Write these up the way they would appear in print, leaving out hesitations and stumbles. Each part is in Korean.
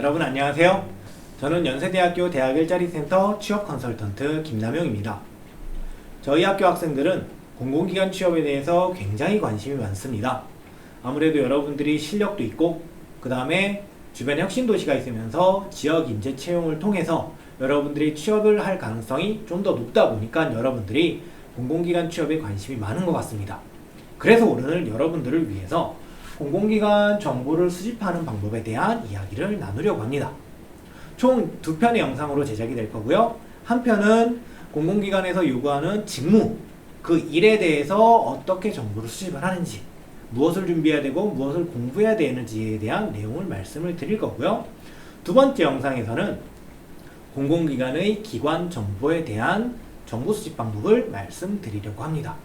여러분 안녕하세요. 저는 연세대학교 대학 일자리 센터 취업 컨설턴트 김남용입니다. 저희 학교 학생들은 공공기관 취업에 대해서 굉장히 관심이 많습니다. 아무래도 여러분들이 실력도 있고 그 다음에 주변에 혁신도시가 있으면서 지역 인재 채용을 통해서 여러분들이 취업을 할 가능성이 좀 더 높다 보니까 여러분들이 공공기관 취업에 관심이 많은 것 같습니다. 그래서 오늘 여러분들을 위해서 공공기관 정보를 수집하는 방법에 대한 이야기를 나누려고 합니다. 총 2편의 영상으로 제작이 될 거고요. 한 편은 공공기관에서 요구하는 직무, 그 일에 대해서 어떻게 정보를 수집을 하는지, 무엇을 준비해야 되고 무엇을 공부해야 되는지에 대한 내용을 말씀을 드릴 거고요. 두 번째 영상에서는 공공기관의 기관 정보에 대한 정보 수집 방법을 말씀드리려고 합니다.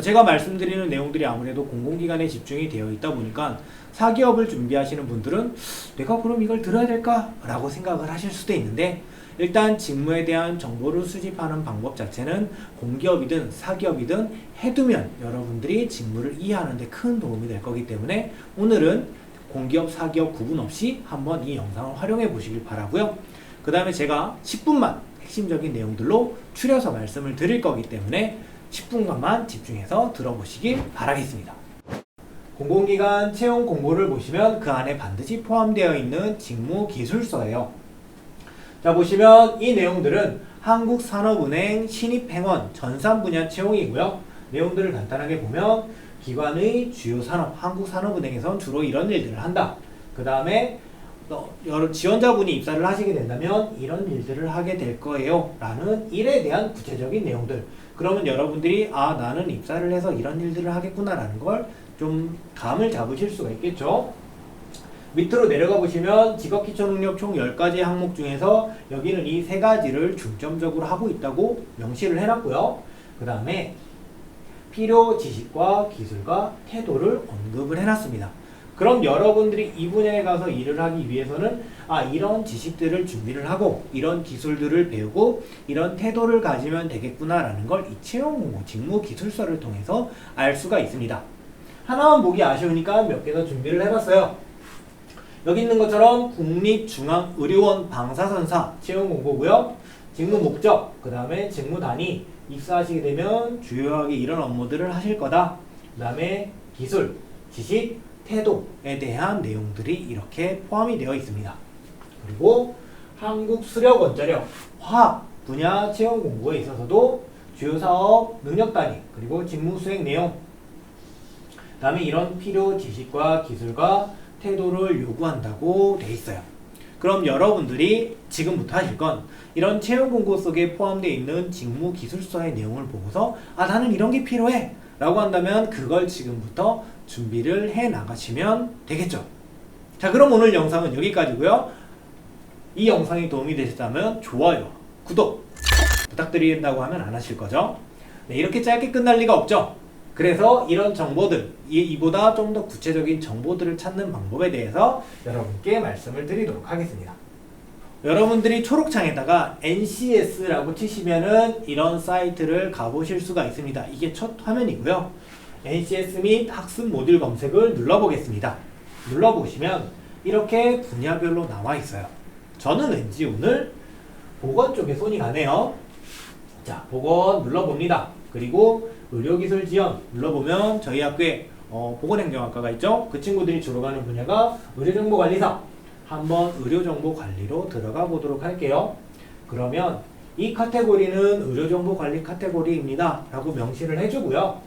제가 말씀드리는 내용들이 아무래도 공공기관에 집중이 되어 있다 보니까 사기업을 준비하시는 분들은 내가 그럼 이걸 들어야 될까? 라고 생각을 하실 수도 있는데, 일단 직무에 대한 정보를 수집하는 방법 자체는 공기업이든 사기업이든 해두면 여러분들이 직무를 이해하는 데 큰 도움이 될 거기 때문에 오늘은 공기업, 사기업 구분 없이 한번 이 영상을 활용해 보시길 바라고요. 그 다음에 제가 10분만 핵심적인 내용들로 추려서 말씀을 드릴 거기 때문에 10분간만 집중해서 들어보시길 바라겠습니다. 공공기관 채용 공고를 보시면 그 안에 반드시 포함되어 있는 직무 기술서예요. 자, 보시면 이 내용들은 한국산업은행 신입행원 전산 분야 채용이고요. 내용들을 간단하게 보면 기관의 주요 산업, 한국산업은행에선 주로 이런 일들을 한다. 그 다음에 여러 지원자분이 입사를 하시게 된다면 이런 일들을 하게 될 거예요 라는 일에 대한 구체적인 내용들. 그러면 여러분들이 나는 입사를 해서 이런 일들을 하겠구나 라는 걸 좀 감을 잡으실 수가 있겠죠. 밑으로 내려가 보시면 직업기초능력 총 10가지 항목 중에서 여기는 이 3가지를 중점적으로 하고 있다고 명시를 해놨고요. 그 다음에 필요 지식과 기술과 태도를 언급을 해놨습니다. 그럼 여러분들이 이 분야에 가서 일을 하기 위해서는 이런 지식들을 준비를 하고 이런 기술들을 배우고 이런 태도를 가지면 되겠구나 라는 걸 이 채용공고 직무 기술서를 통해서 알 수가 있습니다. 하나만 보기 아쉬우니까 몇 개 더 준비를 해봤어요. 여기 있는 것처럼 국립중앙의료원 방사선사 채용공고고요. 직무 목적, 그 다음에 직무 단위, 입사하시게 되면 주요하게 이런 업무들을 하실 거다. 그 다음에 기술, 지식, 태도에 대한 내용들이 이렇게 포함이 되어 있습니다. 그리고 한국수력원자력, 화학 분야 채용 공고에 있어서도 주요 사업, 능력 단위, 그리고 직무 수행 내용, 그 다음에 이런 필요 지식과 기술과 태도를 요구한다고 돼 있어요. 그럼 여러분들이 지금부터 하실 건 이런 채용 공고 속에 포함되어 있는 직무 기술서의 내용을 보고서 나는 이런 게 필요해 라고 한다면 그걸 지금부터 준비를 해 나가시면 되겠죠. 자, 그럼 오늘 영상은 여기까지고요. 이 영상이 도움이 되셨다면 좋아요, 구독 부탁드린다고 하면 안 하실 거죠? 네, 이렇게 짧게 끝날 리가 없죠. 그래서 이런 정보들, 이보다 좀 더 구체적인 정보들을 찾는 방법에 대해서 여러분께 말씀을 드리도록 하겠습니다. 여러분들이 초록창에다가 NCS라고 치시면은 이런 사이트를 가보실 수가 있습니다. 이게 첫 화면이고요. NCS 및 학습 모듈 검색을 눌러보겠습니다. 눌러보시면 이렇게 분야별로 나와 있어요. 저는 왠지 오늘 보건 쪽에 손이 가네요. 자, 보건 눌러봅니다. 그리고 의료기술 지원 눌러보면 저희 학교에 보건행정학과가 있죠. 그 친구들이 주로 가는 분야가 의료정보관리사. 한번 의료정보관리로 들어가 보도록 할게요. 그러면 이 카테고리는 의료정보관리 카테고리입니다 라고 명시를 해주고요.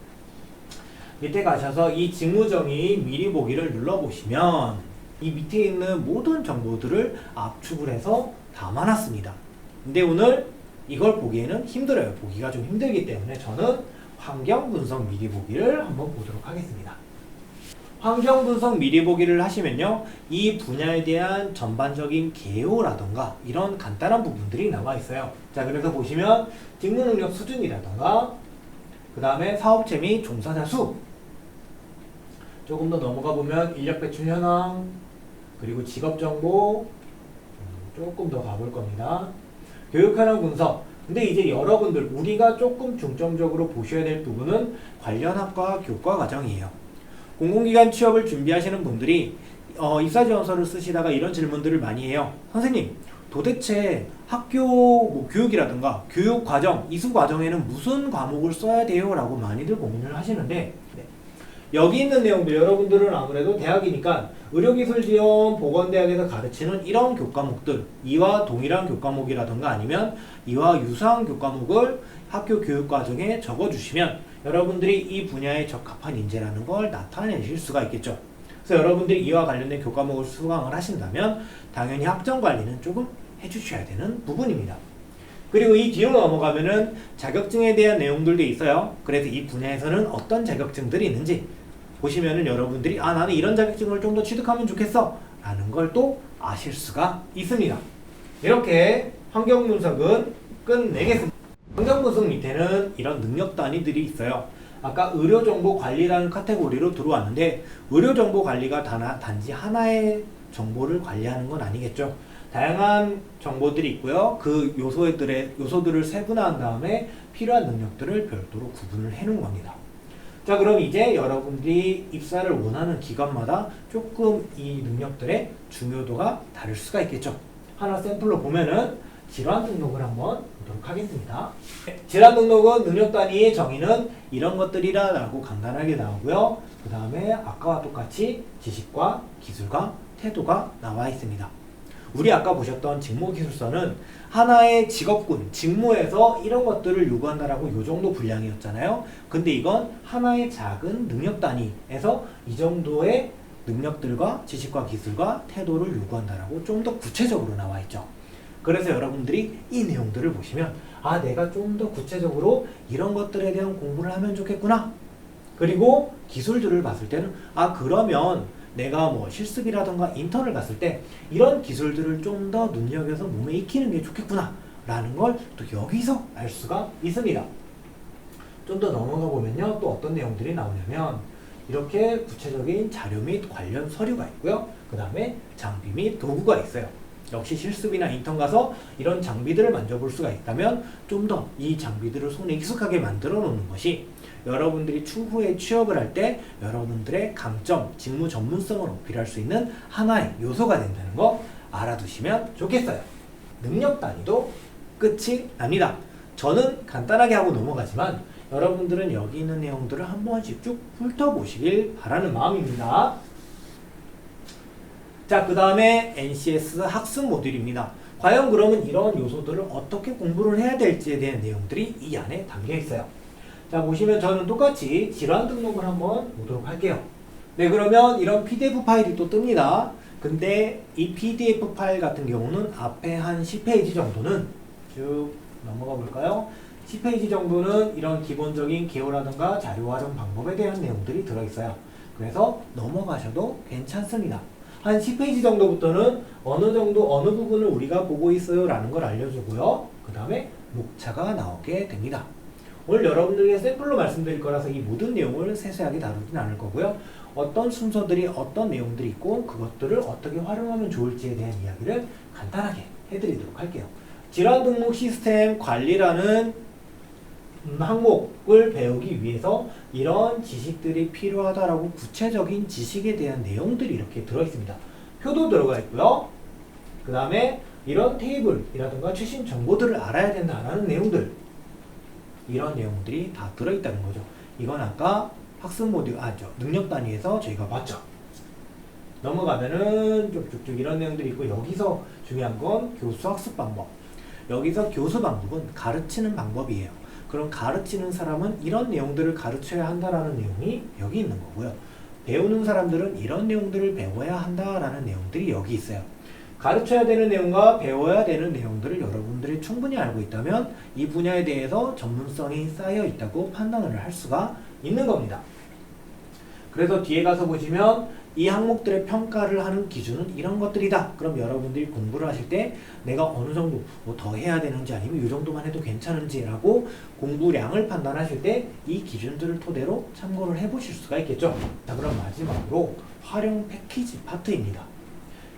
밑에 가셔서 이 직무정의 미리 보기를 눌러보시면 이 밑에 있는 모든 정보들을 압축을 해서 담아놨습니다. 근데 오늘 이걸 보기에는 힘들어요. 보기가 좀 힘들기 때문에 저는 환경분석 미리 보기를 한번 보도록 하겠습니다. 환경분석 미리 보기를 하시면요, 이 분야에 대한 전반적인 개요라던가 이런 간단한 부분들이 나와 있어요. 자, 그래서 보시면 직무능력 수준이라던가 그 다음에 사업체 및 종사자 수, 조금 더 넘어가 보면 인력 배출 현황, 그리고 직업정보, 조금 더 가볼 겁니다. 교육현황 분석. 근데 이제 여러분들 우리가 조금 중점적으로 보셔야 될 부분은 관련 학과 교과 과정이에요. 공공기관 취업을 준비하시는 분들이 입사 지원서를 쓰시다가 이런 질문들을 많이 해요. 선생님, 도대체 학교 뭐 교육이라든가 교육 과정, 이수 과정에는 무슨 과목을 써야 돼요? 라고 많이들 고민을 하시는데, 네. 여기 있는 내용들, 여러분들은 아무래도 대학이니까 의료기술지원 보건대학에서 가르치는 이런 교과목들, 이와 동일한 교과목이라든가 아니면 이와 유사한 교과목을 학교 교육과정에 적어주시면 여러분들이 이 분야에 적합한 인재라는 걸 나타내실 수가 있겠죠. 그래서 여러분들이 이와 관련된 교과목을 수강을 하신다면 당연히 학점관리는 조금 해주셔야 되는 부분입니다. 그리고 이 뒤로 넘어가면은 자격증에 대한 내용들도 있어요. 그래서 이 분야에서는 어떤 자격증들이 있는지 보시면은 여러분들이 나는 이런 자격증을 좀 더 취득하면 좋겠어 라는 걸 또 아실 수가 있습니다. 이렇게 환경분석은 끝내겠습니다. 환경분석 밑에는 이런 능력 단위들이 있어요. 아까 의료정보관리라는 카테고리로 들어왔는데 의료정보관리가 단지 하나의 정보를 관리하는 건 아니겠죠. 다양한 정보들이 있고요. 그 요소들을 세분화한 다음에 필요한 능력들을 별도로 구분을 해놓은 겁니다. 자, 그럼 이제 여러분들이 입사를 원하는 기관마다 조금 이 능력들의 중요도가 다를 수가 있겠죠. 하나 샘플로 보면은 질환 등록을 한번 보도록 하겠습니다. 질환 등록은 능력 단위의 정의는 이런 것들이라고 간단하게 나오고요. 그 다음에 아까와 똑같이 지식과 기술과 태도가 나와 있습니다. 우리 아까 보셨던 직무기술서는 하나의 직업군, 직무에서 이런 것들을 요구한다라고 요 정도 분량이었잖아요. 근데 이건 하나의 작은 능력 단위에서 이 정도의 능력들과 지식과 기술과 태도를 요구한다라고 좀 더 구체적으로 나와 있죠. 그래서 여러분들이 이 내용들을 보시면 내가 좀 더 구체적으로 이런 것들에 대한 공부를 하면 좋겠구나. 그리고 기술들을 봤을 때는 그러면 내가 뭐 실습이라던가 인턴을 갔을 때 이런 기술들을 좀 더 눈여겨서 몸에 익히는 게 좋겠구나 라는 걸 또 여기서 알 수가 있습니다. 좀 더 넘어가 보면요, 또 어떤 내용들이 나오냐면 이렇게 구체적인 자료 및 관련 서류가 있고요. 그 다음에 장비 및 도구가 있어요. 역시 실습이나 인턴 가서 이런 장비들을 만져볼 수가 있다면 좀 더 이 장비들을 손에 익숙하게 만들어 놓는 것이 여러분들이 추후에 취업을 할 때 여러분들의 강점, 직무 전문성을 어필할 수 있는 하나의 요소가 된다는 거 알아두시면 좋겠어요. 능력 단위도 끝이 납니다. 저는 간단하게 하고 넘어가지만 여러분들은 여기 있는 내용들을 한 번씩 쭉 훑어보시길 바라는 마음입니다. 자, 그 다음에 NCS 학습 모듈입니다. 과연 그러면 이런 요소들을 어떻게 공부를 해야 될지에 대한 내용들이 이 안에 담겨 있어요. 자, 보시면 저는 똑같이 질환 등록을 한번 보도록 할게요. 네, 그러면 이런 PDF 파일이 또 뜹니다. 근데 이 PDF 파일 같은 경우는 앞에 한 10페이지 정도는 쭉 넘어가 볼까요? 10페이지 정도는 이런 기본적인 개요라든가 자료 활용 방법에 대한 내용들이 들어있어요. 그래서 넘어가셔도 괜찮습니다. 한 10페이지 정도부터는 어느 정도 어느 부분을 우리가 보고 있어요 라는 걸 알려주고요. 그 다음에 목차가 나오게 됩니다. 오늘 여러분들에게 샘플로 말씀드릴 거라서 이 모든 내용을 세세하게 다루진 않을 거고요. 어떤 순서들이 어떤 내용들이 있고 그것들을 어떻게 활용하면 좋을지에 대한 이야기를 간단하게 해드리도록 할게요. 질환 등록 시스템 관리라는 항목을 배우기 위해서 이런 지식들이 필요하다라고 구체적인 지식에 대한 내용들이 이렇게 들어있습니다. 표도 들어가 있고요. 그 다음에 이런 테이블이라든가 최신 정보들을 알아야 된다라는 내용들, 이런 내용들이 다 들어있다는 거죠. 이건 아까 학습 모듈, 능력 단위에서 저희가 봤죠. 넘어가면은 쭉쭉쭉 이런 내용들이 있고, 여기서 중요한 건 교수 학습 방법. 여기서 교수 방법은 가르치는 방법이에요. 그럼 가르치는 사람은 이런 내용들을 가르쳐야 한다라는 내용이 여기 있는 거고요. 배우는 사람들은 이런 내용들을 배워야 한다라는 내용들이 여기 있어요. 가르쳐야 되는 내용과 배워야 되는 내용들을 여러분들이 충분히 알고 있다면 이 분야에 대해서 전문성이 쌓여 있다고 판단을 할 수가 있는 겁니다. 그래서 뒤에 가서 보시면 이 항목들의 평가를 하는 기준은 이런 것들이다. 그럼 여러분들이 공부를 하실 때 내가 어느 정도 뭐 더 해야 되는지 아니면 이 정도만 해도 괜찮은지라고 공부량을 판단하실 때 이 기준들을 토대로 참고를 해보실 수가 있겠죠. 자, 그럼 마지막으로 활용 패키지 파트입니다.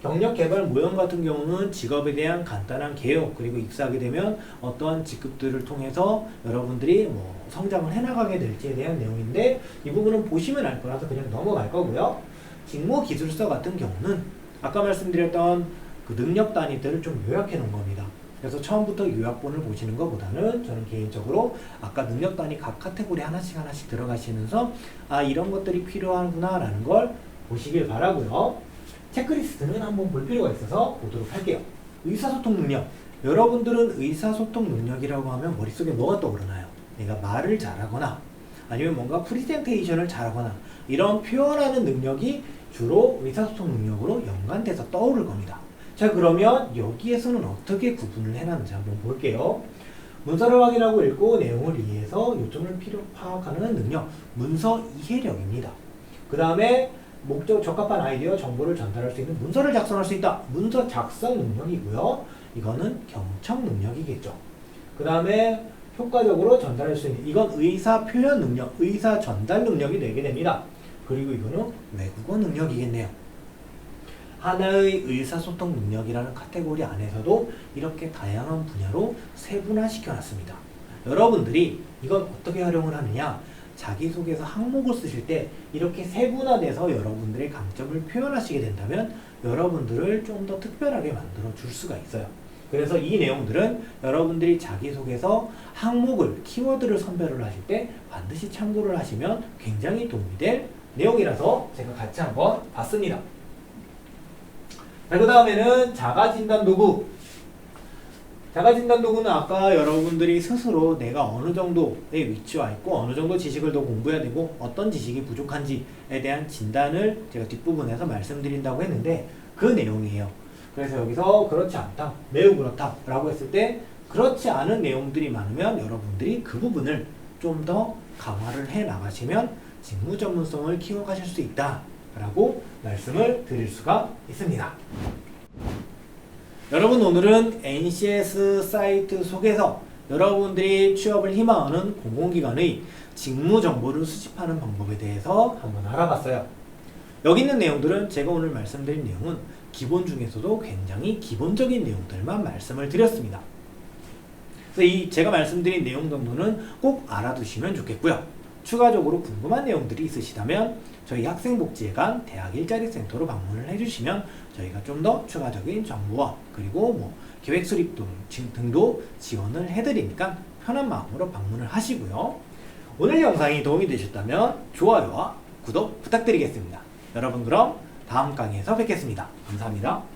경력 개발 모형 같은 경우는 직업에 대한 간단한 개요, 그리고 입사하게 되면 어떠한 직급들을 통해서 여러분들이 뭐 성장을 해나가게 될지에 대한 내용인데 이 부분은 보시면 알 거라서 그냥 넘어갈 거고요. 직무기술서 같은 경우는 아까 말씀드렸던 그 능력 단위들을 좀 요약해 놓은 겁니다. 그래서 처음부터 요약본을 보시는 것보다는 저는 개인적으로 아까 능력 단위 각 카테고리 하나씩 들어가시면서 아 이런 것들이 필요하구나 라는 걸 보시길 바라고요. 체크리스트는 한번 볼 필요가 있어서 보도록 할게요. 의사소통 능력. 여러분들은 의사소통 능력이라고 하면 머릿속에 뭐가 떠오르나요? 내가 말을 잘하거나 아니면 뭔가 프리젠테이션을 잘하거나 이런 표현하는 능력이 주로 의사소통 능력으로 연관돼서 떠오를 겁니다. 자, 그러면 여기에서는 어떻게 구분을 해놨는지 한번 볼게요. 문서를 확인하고 읽고 내용을 이해해서 요점을 파악하는 능력, 문서 이해력입니다. 그 다음에 목적 적합한 아이디어 정보를 전달할 수 있는 문서를 작성할 수 있다. 문서 작성 능력이고요. 이거는 경청 능력이겠죠. 그 다음에 효과적으로 전달할 수 있는 이건 의사 표현 능력, 의사 전달 능력이 되게 됩니다. 그리고 이거는 외국어 능력이겠네요. 하나의 의사소통 능력이라는 카테고리 안에서도 이렇게 다양한 분야로 세분화시켜 놨습니다. 여러분들이 이건 어떻게 활용을 하느냐? 자기소개서 항목을 쓰실 때 이렇게 세분화돼서 여러분들의 강점을 표현하시게 된다면 여러분들을 좀 더 특별하게 만들어 줄 수가 있어요. 그래서 이 내용들은 여러분들이 자기소개서 항목을, 키워드를 선별을 하실 때 반드시 참고를 하시면 굉장히 도움이 될 내용이라서 제가 같이 한번 봤습니다. 자, 그 다음에는 자가진단도구. 자가진단도구는 아까 여러분들이 스스로 내가 어느 정도의 위치와 있고 어느 정도 지식을 더 공부해야 되고 어떤 지식이 부족한지에 대한 진단을 제가 뒷부분에서 말씀드린다고 했는데 그 내용이에요. 그래서 여기서 그렇지 않다, 매우 그렇다 라고 했을 때 그렇지 않은 내용들이 많으면 여러분들이 그 부분을 좀 더 강화를 해 나가시면 직무 전문성을 키워가실 수 있다 라고 말씀을 드릴 수가 있습니다. 여러분, 오늘은 NCS 사이트 속에서 여러분들이 취업을 희망하는 공공기관의 직무 정보를 수집하는 방법에 대해서 한번 알아봤어요. 여기 있는 내용들은 제가 오늘 말씀드린 내용은 기본 중에서도 굉장히 기본적인 내용들만 말씀을 드렸습니다. 그래서 제가 말씀드린 내용 정도는 꼭 알아두시면 좋겠고요. 추가적으로 궁금한 내용들이 있으시다면 저희 학생복지회관 대학 일자리 센터로 방문을 해주시면 저희가 좀 더 추가적인 정보와 그리고 계획 수립 등도 지원을 해드리니까 편한 마음으로 방문을 하시고요. 오늘 영상이 도움이 되셨다면 좋아요와 구독 부탁드리겠습니다. 여러분, 그럼 다음 강의에서 뵙겠습니다. 감사합니다.